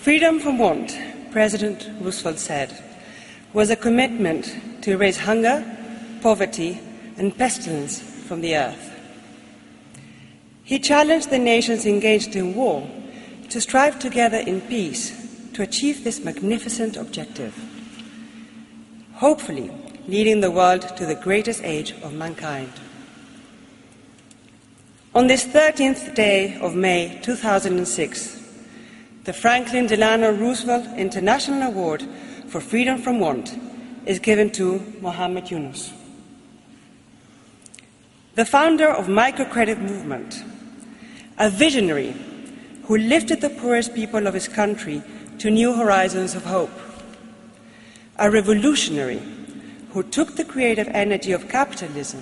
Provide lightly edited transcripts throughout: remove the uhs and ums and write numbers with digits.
Freedom from want, President Roosevelt said, was a commitment to erase hunger, poverty, and pestilence from the earth. He challenged the nations engaged in war to strive together in peace to achieve this magnificent objective, hopefully leading the world to the greatest age of mankind. On this 13th day of May 2006, the Franklin Delano Roosevelt International Award for Freedom from Want is given to Muhammad Yunus, the founder of microcredit movement, a visionary who lifted the poorest people of his country to new horizons of hope, a revolutionary who took the creative energy of capitalism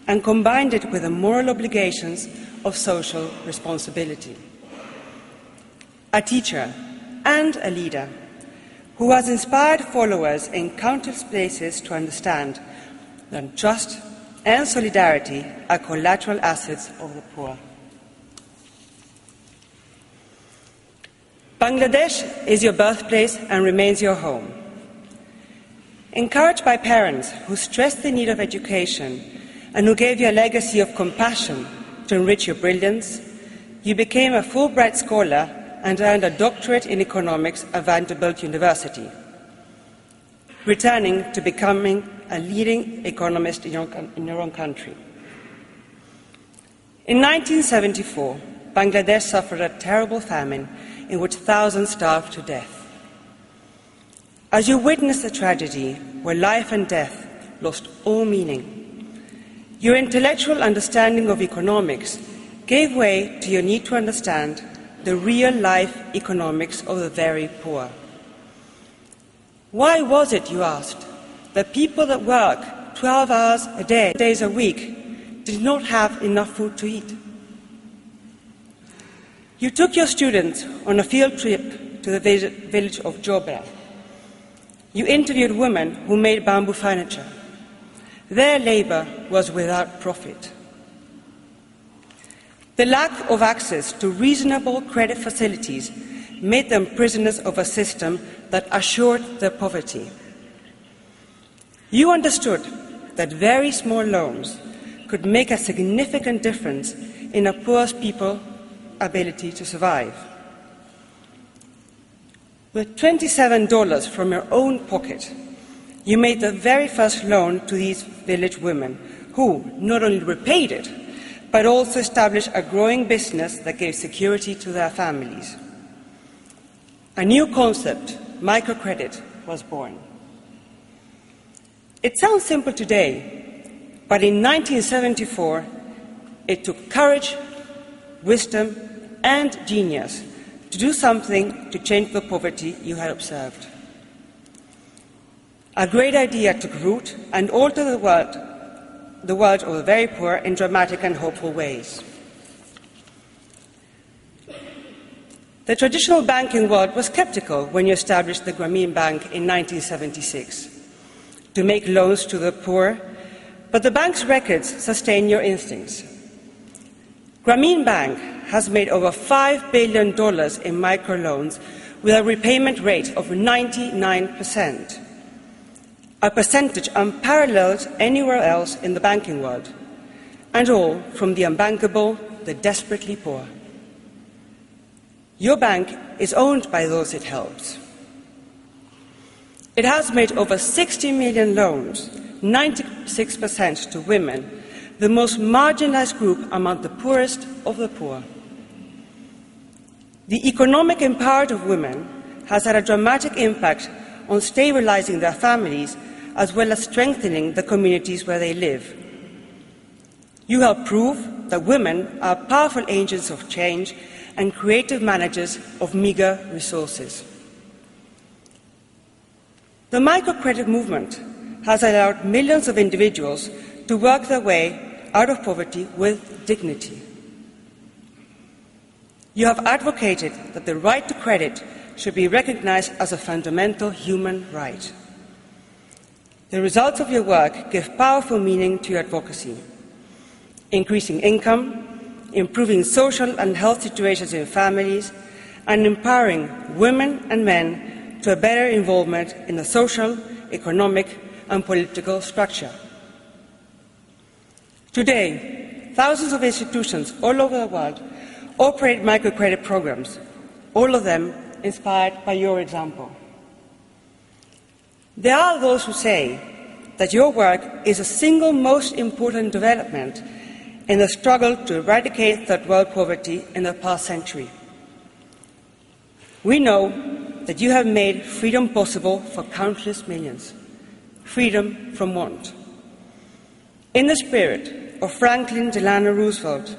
and combined it with the moral obligations of social responsibility, a teacher and a leader who has inspired followers in countless places to understand that trust and solidarity are collateral assets of the poor. Bangladesh is your birthplace and remains your home. Encouraged by parents who stressed the need of education and who gave you a legacy of compassion to enrich your brilliance, you became a Fulbright scholar and earned a doctorate in economics at Vanderbilt University, returning to becoming a leading economist in your own country. In 1974, Bangladesh suffered a terrible famine in which thousands starved to death. As you witnessed the tragedy where life and death lost all meaning, your intellectual understanding of economics gave way to your need to understand the real-life economics of the very poor. Why was it, you asked, that people that work 12 hours a day, days a week, did not have enough food to eat? You took your students on a field trip to the village of Jobra. You interviewed women who made bamboo furniture. Their labor was without profit. The lack of access to reasonable credit facilities made them prisoners of a system that assured their poverty. You understood that very small loans could make a significant difference in a poor people's ability to survive. With $27 from your own pocket, you made the very first loan to these village women, who not only repaid it, but also established a growing business that gave security to their families. A new concept, microcredit, was born. It sounds simple today, but in 1974, it took courage, wisdom, and genius to do something to change the poverty you had observed. A great idea took root and altered the world of the very poor in dramatic and hopeful ways. The traditional banking world was skeptical when you established the Grameen Bank in 1976 to make loans to the poor, but the bank's records sustain your instincts. Grameen Bank has made over $5 billion in microloans with a repayment rate of 99%, a percentage unparalleled anywhere else in the banking world, and all from the unbankable, the desperately poor. Your bank is owned by those it helps. It has made over 60 million loans, 96% to women, the most marginalized group among the poorest of the poor. The economic empowerment of women has had a dramatic impact on stabilizing their families as well as strengthening the communities where they live. You help prove that women are powerful agents of change and creative managers of meager resources. The microcredit movement has allowed millions of individuals to work their way out of poverty with dignity. You have advocated that the right to credit should be recognized as a fundamental human right. The results of your work give powerful meaning to your advocacy, increasing income, improving social and health situations in families, and empowering women and men to a better involvement in the social, economic, and political structure. Today, thousands of institutions all over the world operate microcredit programs, all of them inspired by your example. There are those who say that your work is the single most important development in the struggle to eradicate third world poverty in the past century. We know that you have made freedom possible for countless millions, freedom from want. In the spirit of Franklin Delano Roosevelt,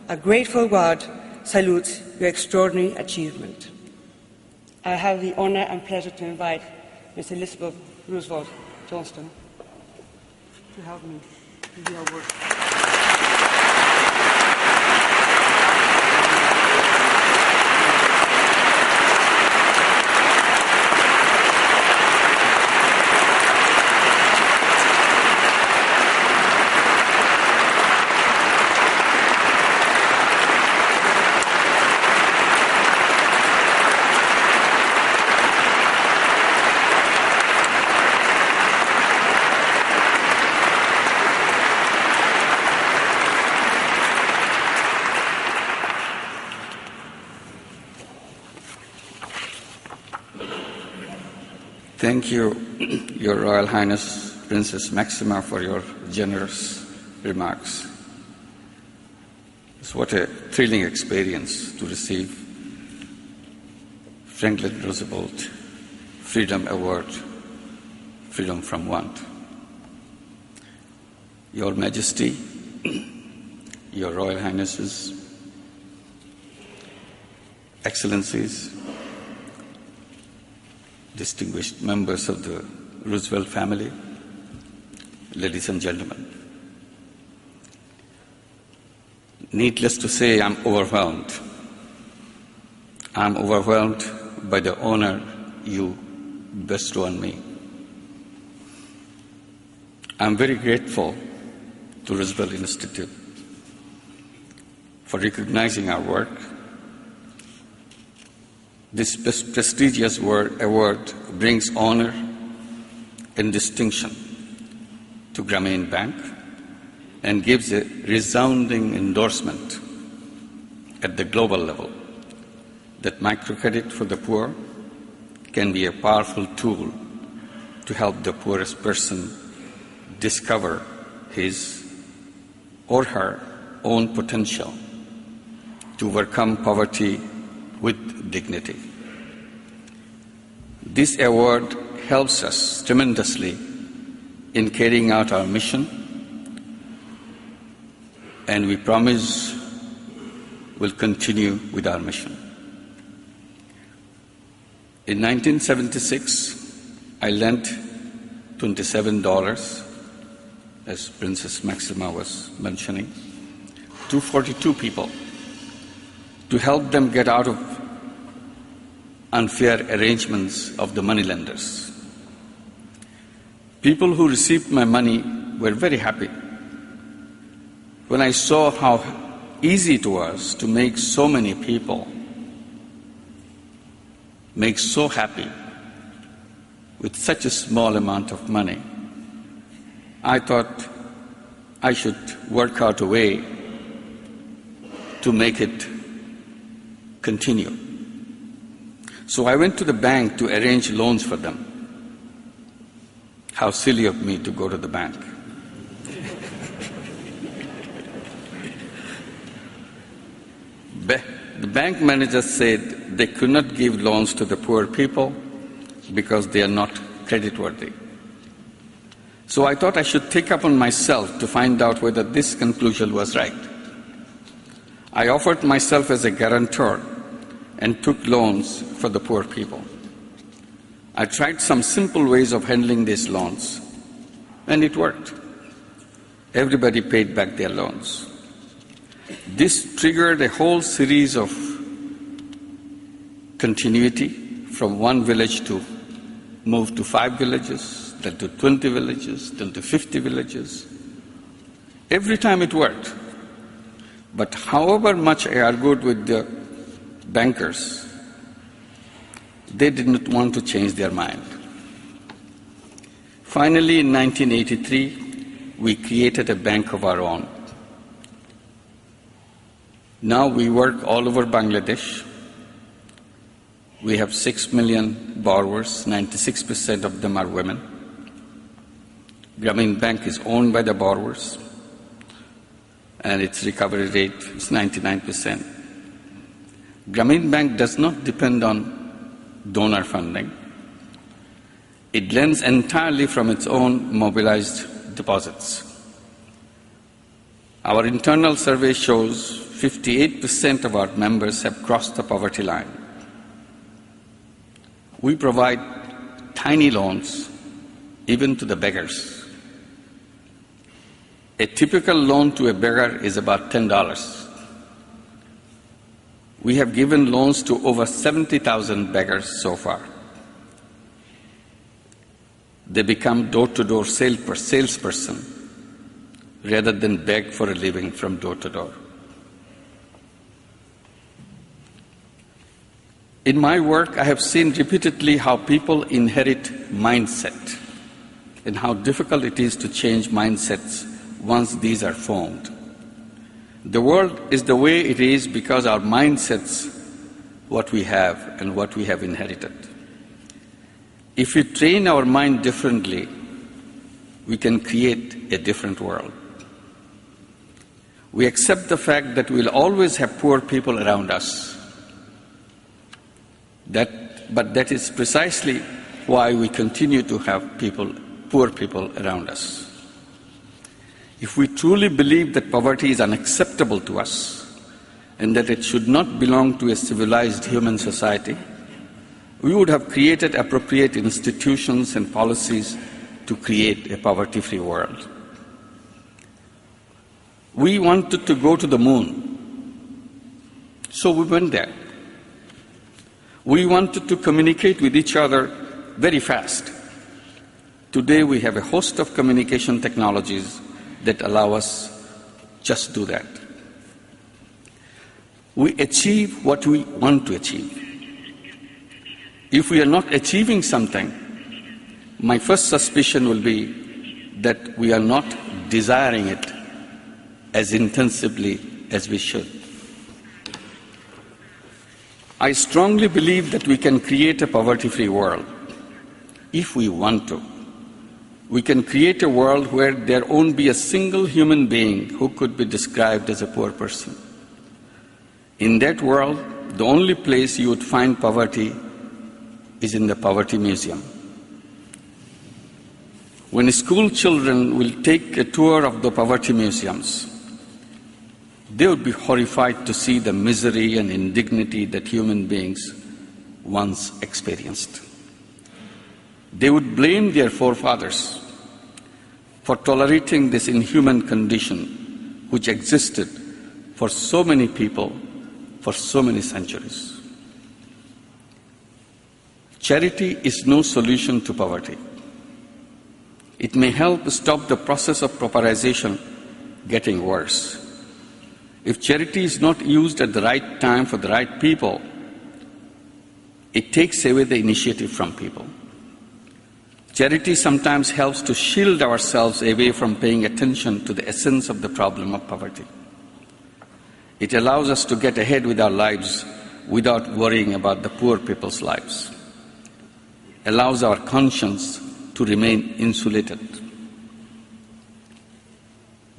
a grateful world salutes your extraordinary achievement. I have the honor and pleasure to invite Ms. Elizabeth Roosevelt Johnston to help me with your work. Thank you, Your Royal Highness Princess Máxima, for your generous remarks. It's what a thrilling experience to receive Franklin Roosevelt Freedom Award, Freedom from Want. Your Majesty, Your Royal Highnesses, Excellencies, distinguished members of the Roosevelt family, ladies and gentlemen. Needless to say, I'm overwhelmed. I'm overwhelmed by the honor you bestow on me. I'm very grateful to Roosevelt Institute for recognizing our work. This prestigious award brings honor and distinction to Grameen Bank and gives a resounding endorsement at the global level that microcredit for the poor can be a powerful tool to help the poorest person discover his or her own potential to overcome poverty with dignity. This award helps us tremendously in carrying out our mission, and we promise we'll continue with our mission. In 1976, I lent $27, as Princess Máxima was mentioning, to 42 people to help them get out of unfair arrangements of the moneylenders. People who received my money were very happy when I saw how easy it was to make so many people so happy with such a small amount of money. I thought I should work out a way to make it continue. So I went to the bank to arrange loans for them. How silly of me to go to the bank. The bank manager said they could not give loans to the poor people because they are not creditworthy. So I thought I should take upon myself to find out whether this conclusion was right. I offered myself as a guarantor and took loans for the poor people. I tried some simple ways of handling these loans, and it worked. Everybody paid back their loans. This triggered a whole series of continuity from one village to move to 5 villages, then to 20 villages, then to 50 villages. Every time it worked. But however much I argued with the bankers, they did not want to change their mind. Finally, in 1983, we created a bank of our own. Now we work all over Bangladesh. We have 6 million borrowers, 96% of them are women. Grameen Bank is owned by the borrowers, and its recovery rate is 99%. Grameen Bank does not depend on donor funding. It lends entirely from its own mobilized deposits. Our internal survey shows 58% of our members have crossed the poverty line. We provide tiny loans, even to the beggars. A typical loan to a beggar is about $10. We have given loans to over 70,000 beggars so far. They become door-to-door salesperson rather than beg for a living from door to door. In my work, I have seen repeatedly how people inherit mindset and how difficult it is to change mindsets once these are formed. The world is the way it is because our mindsets what we have and what we have inherited. If we train our mind differently, we can create a different world. We accept the fact that we'll always have poor people around us. But that is precisely why we continue to have poor people around us. If we truly believe that poverty is unacceptable to us and that it should not belong to a civilized human society, we would have created appropriate institutions and policies to create a poverty-free world. We wanted to go to the moon, so we went there. We wanted to communicate with each other very fast. Today we have a host of communication technologies that allow us just do that. We achieve what we want to achieve. If we are not achieving something, my first suspicion will be that we are not desiring it as intensively as we should. I strongly believe that we can create a poverty-free world if we want to. We can create a world where there won't be a single human being who could be described as a poor person. In that world, the only place you would find poverty is in the Poverty Museum. When school children will take a tour of the poverty museums, they would be horrified to see the misery and indignity that human beings once experienced. They would blame their forefathers for tolerating this inhuman condition which existed for so many people for so many centuries. Charity is no solution to poverty. It may help stop the process of pauperization getting worse. If charity is not used at the right time for the right people, it takes away the initiative from people. Charity sometimes helps to shield ourselves away from paying attention to the essence of the problem of poverty. It allows us to get ahead with our lives without worrying about the poor people's lives. Allows our conscience to remain insulated.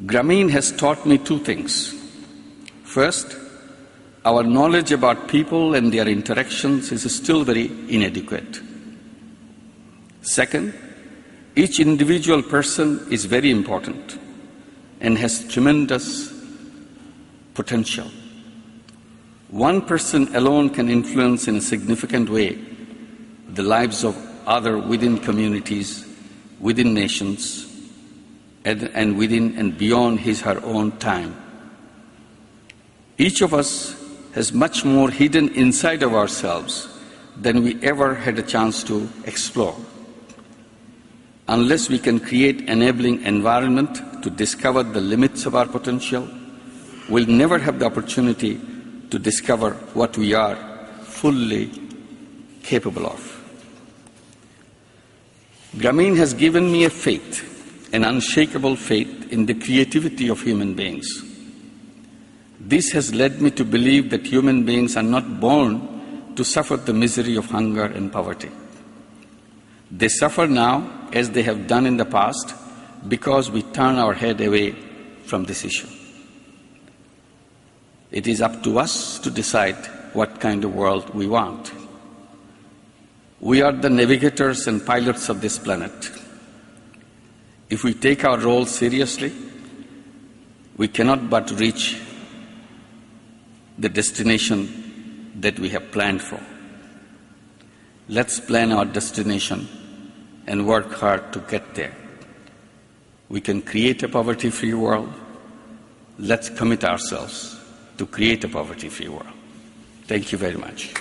Grameen has taught me two things. First, our knowledge about people and their interactions is still very inadequate. Second, each individual person is very important and has tremendous potential. One person alone can influence in a significant way the lives of others within communities, within nations, and within and beyond her own time. Each of us has much more hidden inside of ourselves than we ever had a chance to explore. Unless we can create enabling environment to discover the limits of our potential, we'll never have the opportunity to discover what we are fully capable of. Grameen has given me a faith, an unshakable faith in the creativity of human beings. This has led me to believe that human beings are not born to suffer the misery of hunger and poverty. They suffer now, as they have done in the past, because we turn our head away from this issue. It is up to us to decide what kind of world we want. We are the navigators and pilots of this planet. If we take our role seriously, we cannot but reach the destination that we have planned for. Let's plan our destination and work hard to get there. We can create a poverty-free world. Let's commit ourselves to create a poverty-free world. Thank you very much.